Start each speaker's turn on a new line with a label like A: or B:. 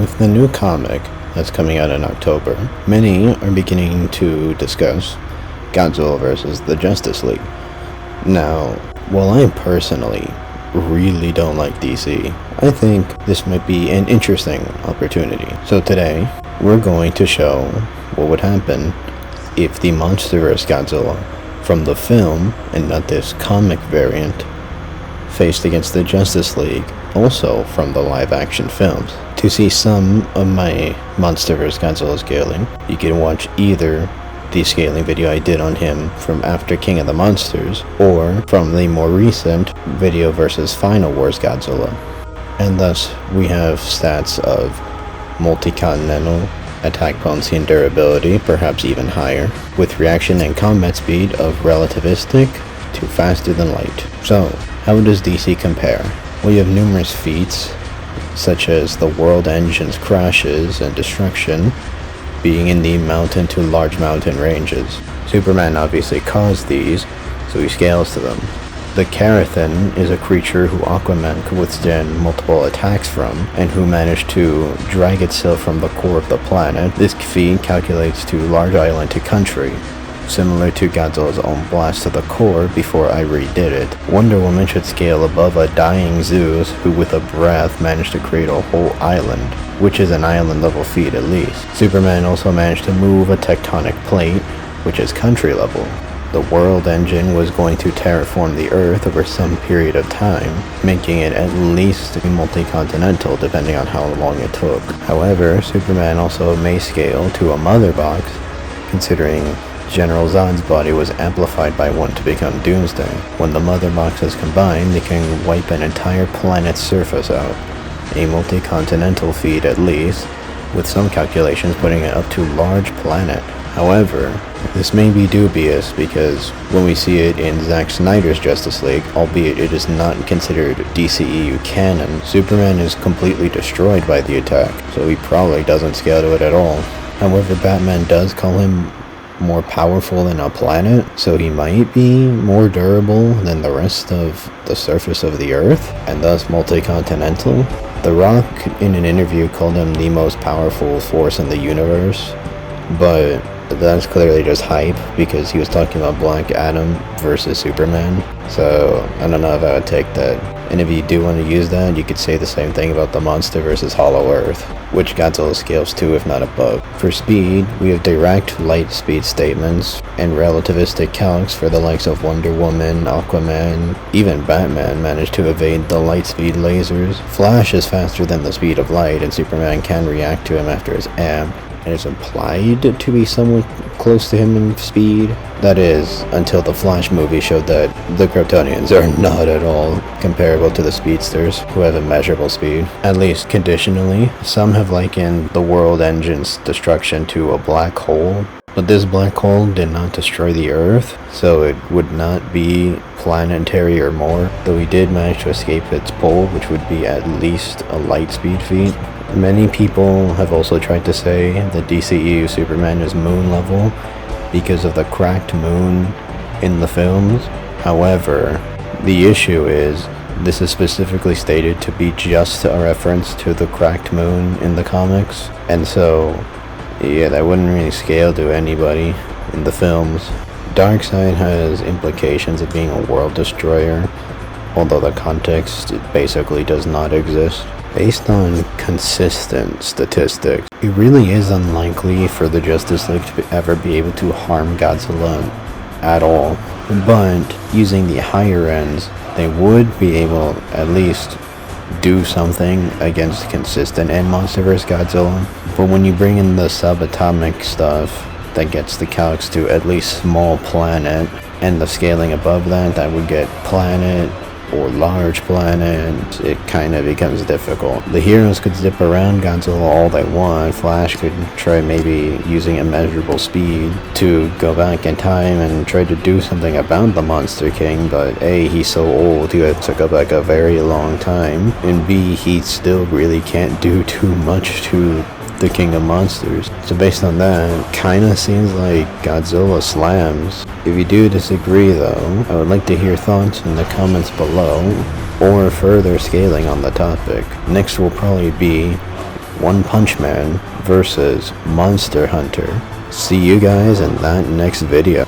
A: With the new comic that's coming out in October, many are beginning to discuss Godzilla versus the Justice League. Now, while I personally really don't like DC, I think this might be an interesting opportunity. So today, we're going to show what would happen if the Monsterverse Godzilla from the film, and not this comic variant, faced against the Justice League, also from the live-action films. To see some of my Monsterverse Godzilla scaling, you can watch either the scaling video I did on him from after King of the Monsters, or from the more recent video versus Final Wars Godzilla. And thus, we have stats of multi-continental, attack potency and durability, perhaps even higher, with reaction and combat speed of relativistic to faster than light. So, how does DC compare? Well, you have numerous feats, such as the world engine's crashes and destruction, being in the mountain to large mountain ranges. Superman obviously caused these, so he scales to them. The Karathan is a creature who Aquaman could withstand multiple attacks from, and who managed to drag itself from the core of the planet. This feat calculates to large island to country, similar to Godzilla's own blast to the core before I redid it. Wonderwoman should scale above a dying Zeus, who with a breath managed to create a whole island, which is an island level feat at least. Superman also managed to move a tectonic plate, which is country level. The world engine was going to terraform the Earth over some period of time, making it at least multi-continental depending on how long it took. However, Superman also may scale to a mother box, considering General Zod's body was amplified by one to become Doomsday. When the mother boxes combine, they can wipe an entire planet's surface out. A multi-continental feat at least, with some calculations putting it up to large planet. However, this may be dubious because when we see it in Zack Snyder's Justice League, albeit it is not considered DCEU canon, Superman is completely destroyed by the attack, so he probably doesn't scale to it at all. However, Batman does call him more powerful than a planet, so he might be more durable than the rest of the surface of the Earth, and thus multi-continental. The Rock, in an interview, called him the most powerful force in the universe, but that's clearly just hype because he was talking about Black Adam versus Superman, so I don't know if I would take that. And if you do want to use that, you could say the same thing about the Monster versus Hollow Earth, which Godzilla scales to if not above. For speed, we have direct light speed statements and relativistic calcs for the likes of Wonder Woman, Aquaman, even Batman managed to evade the light speed lasers. Flash is faster than the speed of light, and Superman can react to him after his amp, and is implied to be somewhat close to him in speed. That is, until the Flash movie showed that the Kryptonians are not at all comparable to the speedsters, who have immeasurable speed, at least conditionally. Some have likened the world engine's destruction to a black hole, but this black hole did not destroy the Earth, so it would not be planetary or more, though he did manage to escape its pull, which would be at least a light speed feat. Many people have also tried to say that DCEU Superman is moon level because of the cracked moon in the films. However, the issue is this is specifically stated to be just a reference to the cracked moon in the comics, and so yeah, that wouldn't really scale to anybody in the films. Darkseid has implications of being a world destroyer, although the context basically does not exist. Based on consistent statistics, it really is unlikely for the Justice League to ever be able to harm Godzilla at all. But using the higher ends, they would be able at least do something against consistent and Monsterverse Godzilla. But when you bring in the subatomic stuff that gets the calcs to at least small planet, and the scaling above that, that would get planet or large planet, it kind of becomes difficult. The heroes could zip around Godzilla all they want. Flash could try maybe using immeasurable speed to go back in time and try to do something about the Monster King, but A, he's so old, he took up like a very long time, and B, he still really can't do too much to the King of Monsters. So based on that, kinda seems like Godzilla slams. If you do disagree though, I would like to hear thoughts in the comments below, or further scaling on the topic. Next will probably be One Punch Man versus Monster Hunter. See you guys in that next video.